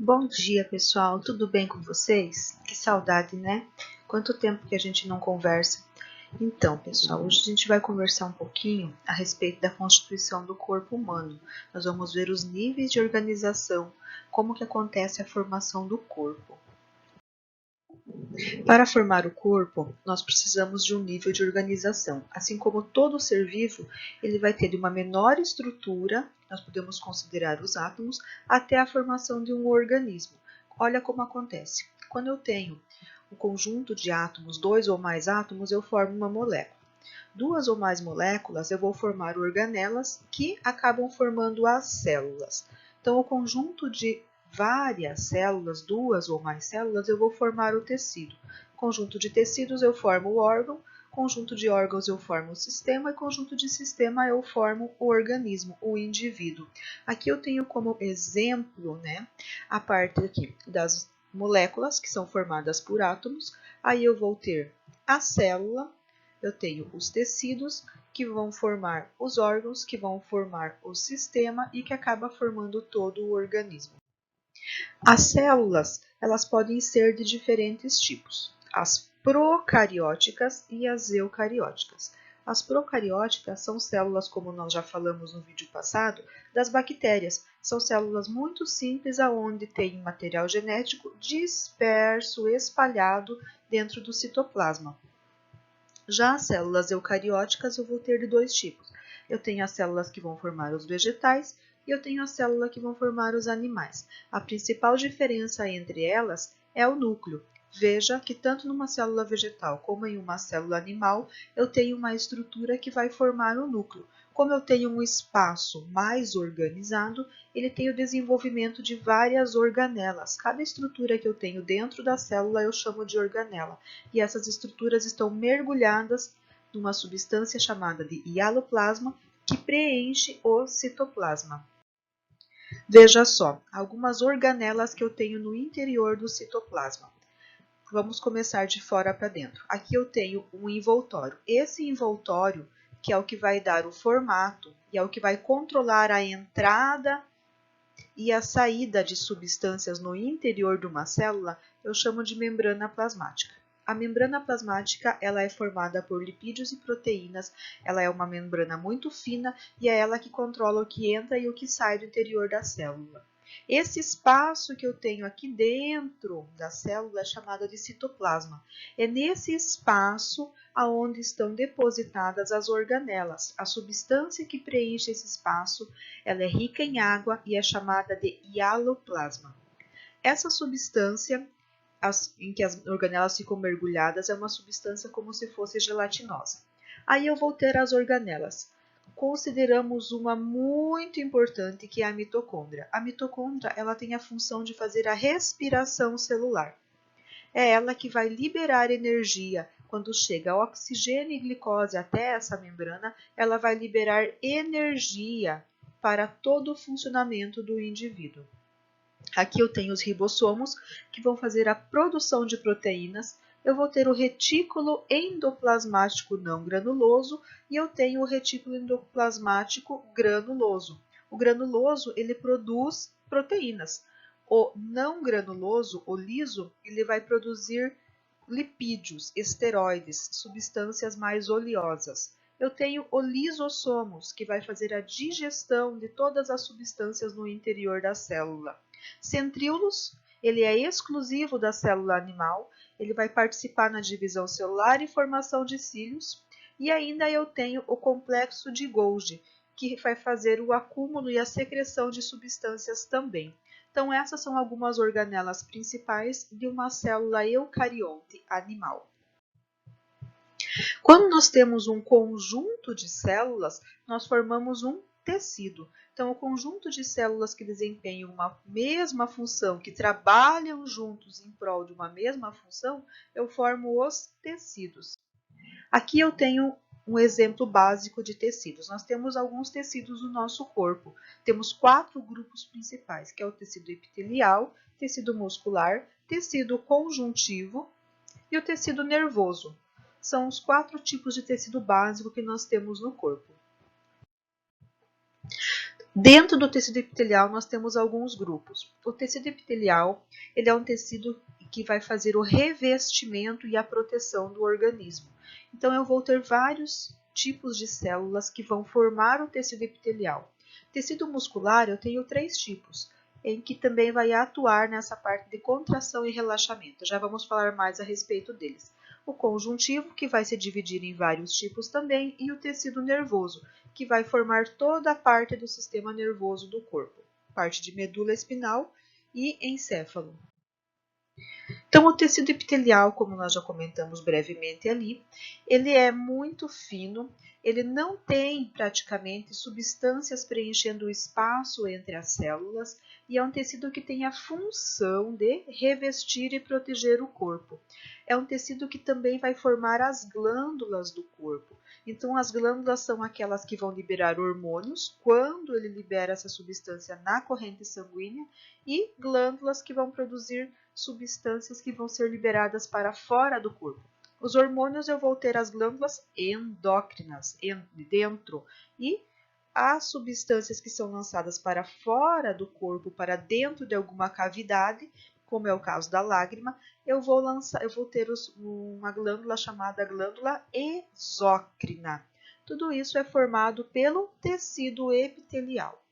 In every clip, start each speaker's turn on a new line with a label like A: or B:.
A: Bom dia, pessoal. Tudo bem com vocês? Que saudade, né? Quanto tempo que a gente não conversa. Então, pessoal, hoje a gente vai conversar um pouquinho a respeito da constituição do corpo humano. Nós vamos ver os níveis de organização, como que acontece a formação do corpo. Para formar o corpo, nós precisamos de um nível de organização. Assim como todo ser vivo, ele vai ter de uma menor estrutura, nós podemos considerar os átomos, até a formação de um organismo. Olha como acontece. Quando eu tenho um conjunto de átomos, dois ou mais átomos, eu formo uma molécula. Duas ou mais moléculas, eu vou formar organelas que acabam formando as células. Então, o conjunto de várias células, duas ou mais células, eu vou formar o tecido. Conjunto de tecidos, eu formo o órgão. Conjunto de órgãos, eu formo o sistema. E conjunto de sistema, eu formo o organismo, o indivíduo. Aqui eu tenho como exemplo, a parte aqui das moléculas, que são formadas por átomos. Aí eu vou ter a célula, eu tenho os tecidos, que vão formar os órgãos, que vão formar o sistema e que acaba formando todo o organismo. As células, elas podem ser de diferentes tipos, as procarióticas e as eucarióticas. As procarióticas são células, como nós já falamos no vídeo passado, das bactérias. São células muito simples, aonde tem material genético disperso, espalhado dentro do citoplasma. Já as células eucarióticas eu vou ter de dois tipos. Eu tenho as células que vão formar os vegetais e eu tenho a célula que vão formar os animais. A principal diferença entre elas é o núcleo. Veja que tanto numa célula vegetal como em uma célula animal, eu tenho uma estrutura que vai formar o núcleo. Como eu tenho um espaço mais organizado, ele tem o desenvolvimento de várias organelas. Cada estrutura que eu tenho dentro da célula eu chamo de organela. E essas estruturas estão mergulhadas numa substância chamada de hialoplasma, que preenche o citoplasma. Veja só, algumas organelas que eu tenho no interior do citoplasma. Vamos começar de fora para dentro. Aqui eu tenho um envoltório. Esse envoltório, que é o que vai dar o formato e é o que vai controlar a entrada e a saída de substâncias no interior de uma célula, eu chamo de membrana plasmática. A membrana plasmática, ela é formada por lipídios e proteínas, ela é uma membrana muito fina e é ela que controla o que entra e o que sai do interior da célula. Esse espaço que eu tenho aqui dentro da célula é chamado de citoplasma. É nesse espaço aonde estão depositadas as organelas. A substância que preenche esse espaço, ela é rica em água e é chamada de hialoplasma. Essa substância em que as organelas ficam mergulhadas é uma substância como se fosse gelatinosa. Aí eu vou ter as organelas. Consideramos uma muito importante, que é a mitocôndria. A mitocôndria, ela tem a função de fazer a respiração celular. É ela que vai liberar energia. Quando chega oxigênio e glicose até essa membrana, ela vai liberar energia para todo o funcionamento do indivíduo. Aqui eu tenho os ribossomos, que vão fazer a produção de proteínas. Eu vou ter o retículo endoplasmático não granuloso e eu tenho o retículo endoplasmático granuloso. O granuloso, ele produz proteínas. O não granuloso, o liso, ele vai produzir lipídios, esteroides, substâncias mais oleosas. Eu tenho o lisossomos, que vai fazer a digestão de todas as substâncias no interior da célula. Centríolos, ele é exclusivo da célula animal, ele vai participar na divisão celular e formação de cílios. E ainda eu tenho o complexo de Golgi, que vai fazer o acúmulo e a secreção de substâncias também. Então, essas são algumas organelas principais de uma célula eucarionte animal. Quando nós temos um conjunto de células, nós formamos um tecido. Então, o conjunto de células que desempenham uma mesma função, que trabalham juntos em prol de uma mesma função, eu formo os tecidos. Aqui eu tenho um exemplo básico de tecidos. Nós temos alguns tecidos no nosso corpo. Temos 4 grupos principais, que é o tecido epitelial, tecido muscular, tecido conjuntivo e o tecido nervoso. São os 4 tipos de tecido básico que nós temos no corpo. Dentro do tecido epitelial, nós temos alguns grupos. O tecido epitelial, ele é um tecido que vai fazer o revestimento e a proteção do organismo. Então, eu vou ter vários tipos de células que vão formar o tecido epitelial. Tecido muscular, eu tenho 3 tipos, em que também vai atuar nessa parte de contração e relaxamento. Já vamos falar mais a respeito deles. O conjuntivo, que vai se dividir em vários tipos também, e o tecido nervoso, que vai formar toda a parte do sistema nervoso do corpo, parte de medula espinal e encéfalo. Então, o tecido epitelial, como nós já comentamos brevemente ali, ele é muito fino, ele não tem praticamente substâncias preenchendo o espaço entre as células e é um tecido que tem a função de revestir e proteger o corpo. É um tecido que também vai formar as glândulas do corpo. Então, as glândulas são aquelas que vão liberar hormônios quando ele libera essa substância na corrente sanguínea e glândulas que vão produzir substâncias que vão ser liberadas para fora do corpo. Os hormônios eu vou ter as glândulas endócrinas dentro e as substâncias que são lançadas para fora do corpo, para dentro de alguma cavidade, como é o caso da lágrima, eu vou ter uma glândula chamada glândula exócrina. Tudo isso é formado pelo tecido epitelial.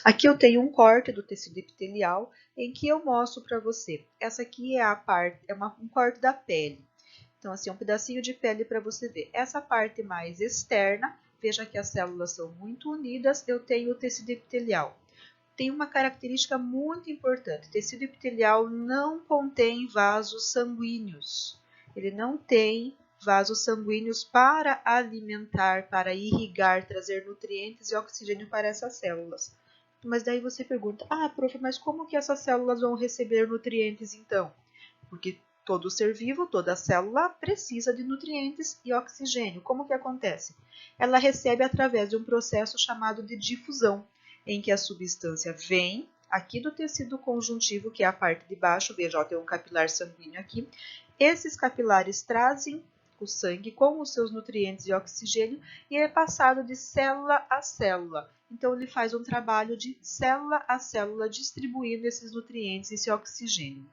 A: Aqui eu tenho um corte do tecido epitelial em que eu mostro para você. Essa aqui é a parte, um corte da pele. Então, assim, um pedacinho de pele para você ver. Essa parte mais externa, veja que as células são muito unidas, eu tenho o tecido epitelial. Tem uma característica muito importante. O tecido epitelial não contém vasos sanguíneos. Ele não tem vasos sanguíneos para alimentar, para irrigar, trazer nutrientes e oxigênio para essas células. Mas daí você pergunta, prof, mas como que essas células vão receber nutrientes então? Porque todo ser vivo, toda célula precisa de nutrientes e oxigênio. Como que acontece? Ela recebe através de um processo chamado de difusão, em que a substância vem aqui do tecido conjuntivo, que é a parte de baixo, veja, ó, tem um capilar sanguíneo aqui. Esses capilares trazem o sangue com os seus nutrientes e oxigênio e é passado de célula a célula. Então, ele faz um trabalho de célula a célula, distribuindo esses nutrientes e esse oxigênio.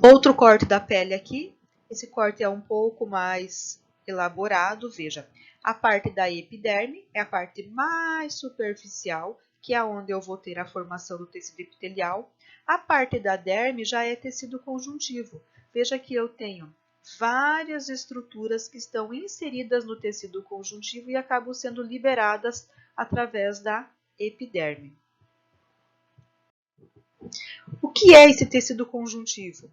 A: Outro corte da pele aqui, esse corte é um pouco mais elaborado, veja. A parte da epiderme é a parte mais superficial, que é onde eu vou ter a formação do tecido epitelial. A parte da derme já é tecido conjuntivo. Veja que eu tenho várias estruturas que estão inseridas no tecido conjuntivo e acabam sendo liberadas através da epiderme. O que é esse tecido conjuntivo?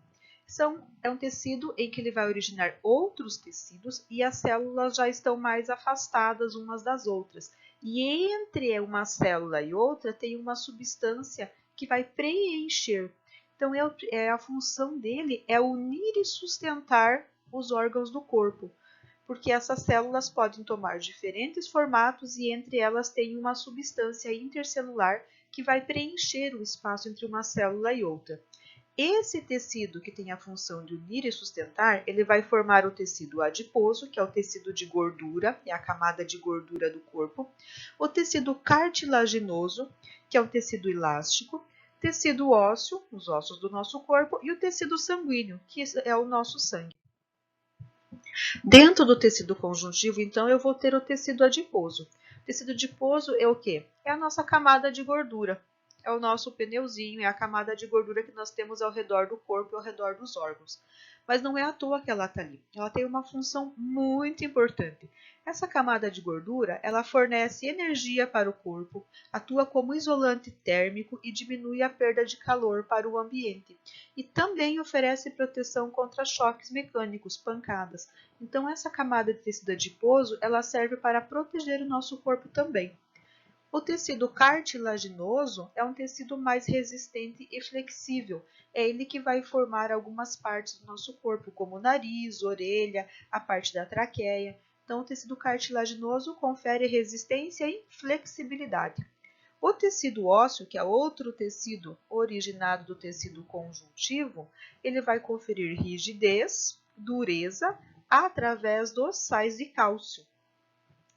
A: É um tecido em que ele vai originar outros tecidos e as células já estão mais afastadas umas das outras. E entre uma célula e outra tem uma substância que vai preencher. Então, a função dele é unir e sustentar os órgãos do corpo, porque essas células podem tomar diferentes formatos e entre elas tem uma substância intercelular que vai preencher o espaço entre uma célula e outra. Esse tecido que tem a função de unir e sustentar, ele vai formar o tecido adiposo, que é o tecido de gordura, é a camada de gordura do corpo, o tecido cartilaginoso, que é o tecido elástico, tecido ósseo, os ossos do nosso corpo, e o tecido sanguíneo, que é o nosso sangue. Dentro do tecido conjuntivo, então, eu vou ter o tecido adiposo. O tecido adiposo é o quê? É a nossa camada de gordura. É o nosso pneuzinho, é a camada de gordura que nós temos ao redor do corpo e ao redor dos órgãos. Mas não é à toa que ela está ali. Ela tem uma função muito importante. Essa camada de gordura, ela fornece energia para o corpo, atua como isolante térmico e diminui a perda de calor para o ambiente. E também oferece proteção contra choques mecânicos, pancadas. Então, essa camada de tecido adiposo, ela serve para proteger o nosso corpo também. O tecido cartilaginoso é um tecido mais resistente e flexível. É ele que vai formar algumas partes do nosso corpo, como o nariz, orelha, a parte da traqueia. Então, o tecido cartilaginoso confere resistência e flexibilidade. O tecido ósseo, que é outro tecido originado do tecido conjuntivo, ele vai conferir rigidez, dureza, através dos sais de cálcio.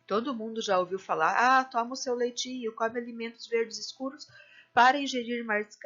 A: Todo mundo já ouviu falar, toma o seu leitinho, come alimentos verdes escuros para ingerir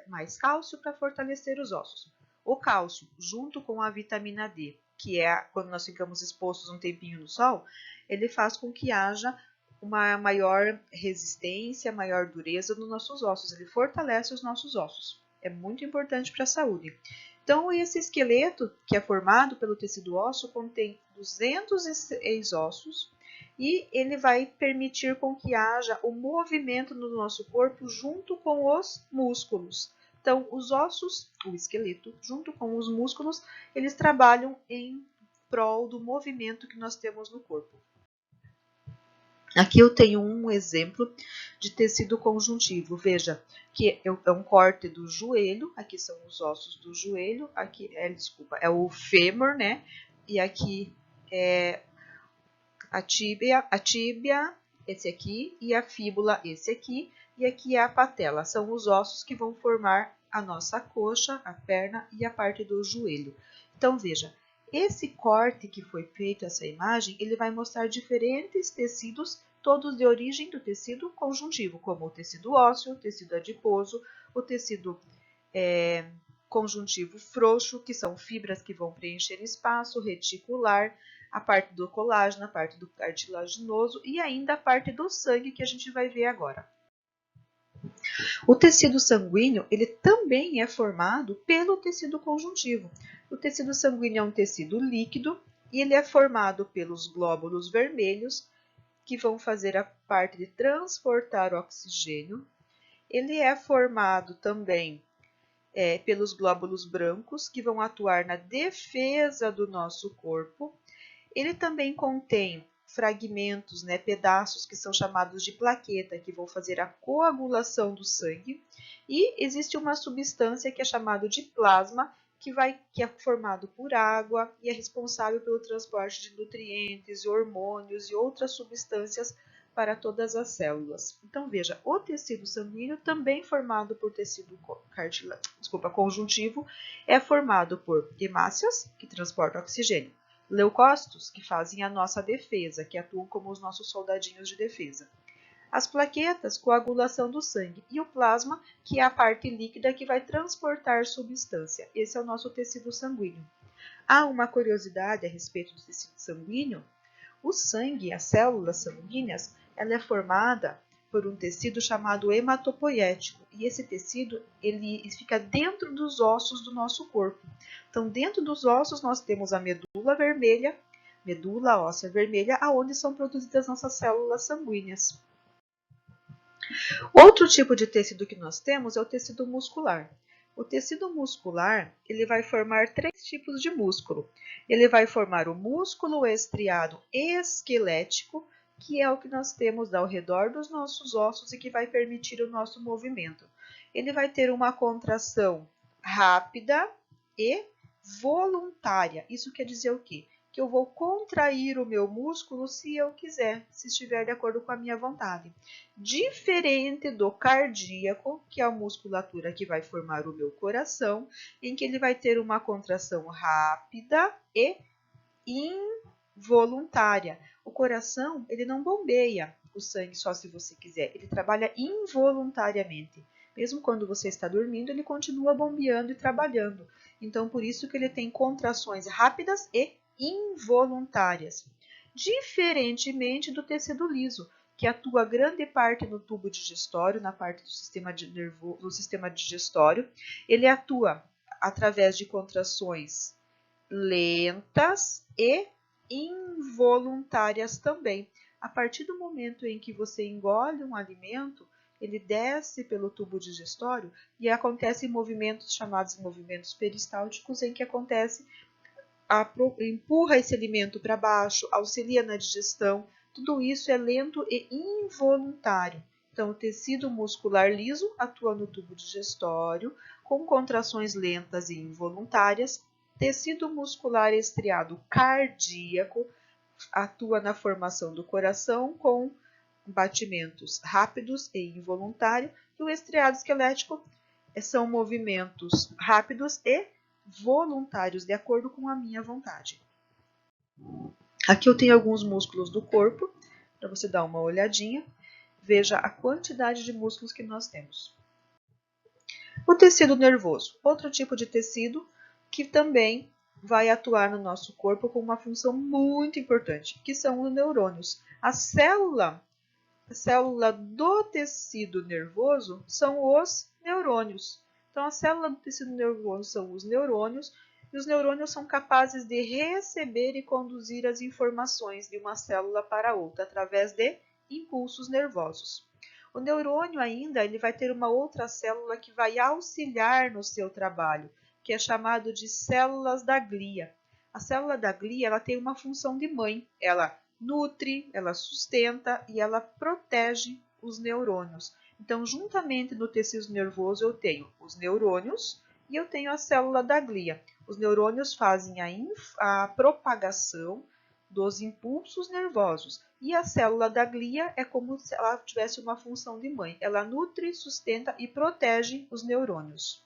A: mais cálcio para fortalecer os ossos. O cálcio, junto com a vitamina D, que é quando nós ficamos expostos um tempinho no sol, ele faz com que haja uma maior resistência, maior dureza nos nossos ossos. Ele fortalece os nossos ossos. É muito importante para a saúde. Então, esse esqueleto, que é formado pelo tecido ósseo, contém 206 ossos e ele vai permitir com que haja o movimento no nosso corpo junto com os músculos. Então, os ossos, o esqueleto, junto com os músculos, eles trabalham em prol do movimento que nós temos no corpo. Aqui eu tenho um exemplo de tecido conjuntivo. Veja que é um corte do joelho, aqui são os ossos do joelho, aqui é o fêmur, né? E aqui é a tíbia, esse aqui, e a fíbula, esse aqui, e aqui é a patela. São os ossos que vão formar a nossa coxa, a perna e a parte do joelho. Então, veja, esse corte que foi feito, essa imagem, ele vai mostrar diferentes tecidos, todos de origem do tecido conjuntivo, como o tecido ósseo, o tecido adiposo, o tecido conjuntivo frouxo, que são fibras que vão preencher espaço, reticular, a parte do colágeno, a parte do cartilaginoso e ainda a parte do sangue que a gente vai ver agora. O tecido sanguíneo, ele também é formado pelo tecido conjuntivo. O tecido sanguíneo é um tecido líquido e ele é formado pelos glóbulos vermelhos, que vão fazer a parte de transportar o oxigênio. Ele é formado também pelos glóbulos brancos, que vão atuar na defesa do nosso corpo. Ele também contém fragmentos, pedaços que são chamados de plaqueta, que vão fazer a coagulação do sangue. E existe uma substância que é chamada de plasma, que é formado por água e é responsável pelo transporte de nutrientes, hormônios e outras substâncias para todas as células. Então, veja, o tecido sanguíneo, também formado por tecido conjuntivo, é formado por hemácias, que transportam oxigênio, leucócitos, que fazem a nossa defesa, que atuam como os nossos soldadinhos de defesa. As plaquetas, coagulação do sangue, e o plasma, que é a parte líquida que vai transportar substância. Esse é o nosso tecido sanguíneo. Há uma curiosidade a respeito do tecido sanguíneo. O sangue, as células sanguíneas, ela é formada por um tecido chamado hematopoético. E esse tecido ele fica dentro dos ossos do nosso corpo. Então, dentro dos ossos, nós temos a medula vermelha, medula óssea vermelha, aonde são produzidas nossas células sanguíneas. Outro tipo de tecido que nós temos é o tecido muscular. O tecido muscular, ele vai formar 3 tipos de músculo. Ele vai formar o músculo estriado esquelético, que é o que nós temos ao redor dos nossos ossos e que vai permitir o nosso movimento. Ele vai ter uma contração rápida e voluntária. Isso quer dizer o quê? Que eu vou contrair o meu músculo se eu quiser, se estiver de acordo com a minha vontade. Diferente do cardíaco, que é a musculatura que vai formar o meu coração, em que ele vai ter uma contração rápida e involuntária. O coração, ele não bombeia o sangue só se você quiser, ele trabalha involuntariamente. Mesmo quando você está dormindo, ele continua bombeando e trabalhando. Então, por isso que ele tem contrações rápidas e involuntárias. Diferentemente do tecido liso, que atua grande parte no tubo digestório, na parte do sistema digestório. Ele atua através de contrações lentas e involuntárias também. A partir do momento em que você engole um alimento, ele desce pelo tubo digestório e acontecem movimentos chamados movimentos peristálticos, em que acontece empurra esse alimento para baixo, auxilia na digestão. Tudo isso é lento e involuntário. Então, o tecido muscular liso atua no tubo digestório com contrações lentas e involuntárias. Tecido muscular estriado cardíaco atua na formação do coração com batimentos rápidos e involuntários. E o estriado esquelético são movimentos rápidos e voluntários, de acordo com a minha vontade. Aqui eu tenho alguns músculos do corpo. para você dar uma olhadinha. Veja a quantidade de músculos que nós temos. O tecido nervoso, outro tipo de tecido que também vai atuar no nosso corpo com uma função muito importante, que são os neurônios. A célula do tecido nervoso são os neurônios. Então, a célula do tecido nervoso são os neurônios, e os neurônios são capazes de receber e conduzir as informações de uma célula para outra através de impulsos nervosos. O neurônio ainda ele vai ter uma outra célula que vai auxiliar no seu trabalho, que é chamado de células da glia. A célula da glia ela tem uma função de mãe, ela nutre, ela sustenta e ela protege os neurônios. Então, juntamente no tecido nervoso, eu tenho os neurônios e eu tenho a célula da glia. Os neurônios fazem a propagação dos impulsos nervosos. E a célula da glia é como se ela tivesse uma função de mãe. Ela nutre, sustenta e protege os neurônios.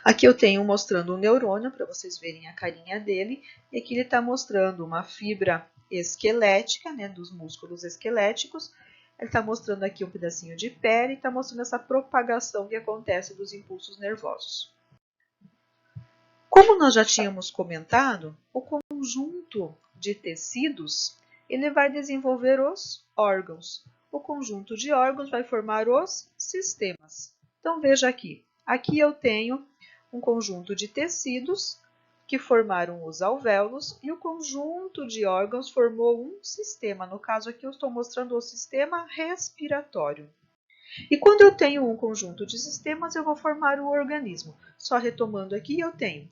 A: Aqui eu tenho mostrando um neurônio, para vocês verem a carinha dele. E aqui ele está mostrando uma fibra esquelética, né, dos músculos esqueléticos. Ele está mostrando aqui um pedacinho de pele e está mostrando essa propagação que acontece dos impulsos nervosos. Como nós já tínhamos comentado, o conjunto de tecidos ele vai desenvolver os órgãos. O conjunto de órgãos vai formar os sistemas. Então veja aqui. Aqui eu tenho um conjunto de tecidos que formaram os alvéolos e o conjunto de órgãos formou um sistema. No caso aqui eu estou mostrando o sistema respiratório. E quando eu tenho um conjunto de sistemas, eu vou formar o organismo. Só retomando aqui, eu tenho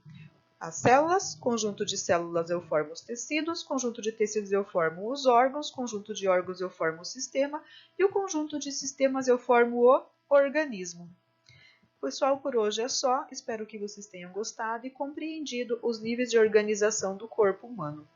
A: as células, conjunto de células eu formo os tecidos, conjunto de tecidos eu formo os órgãos, conjunto de órgãos eu formo o sistema e o conjunto de sistemas eu formo o organismo. Pessoal, por hoje é só. Espero que vocês tenham gostado e compreendido os níveis de organização do corpo humano.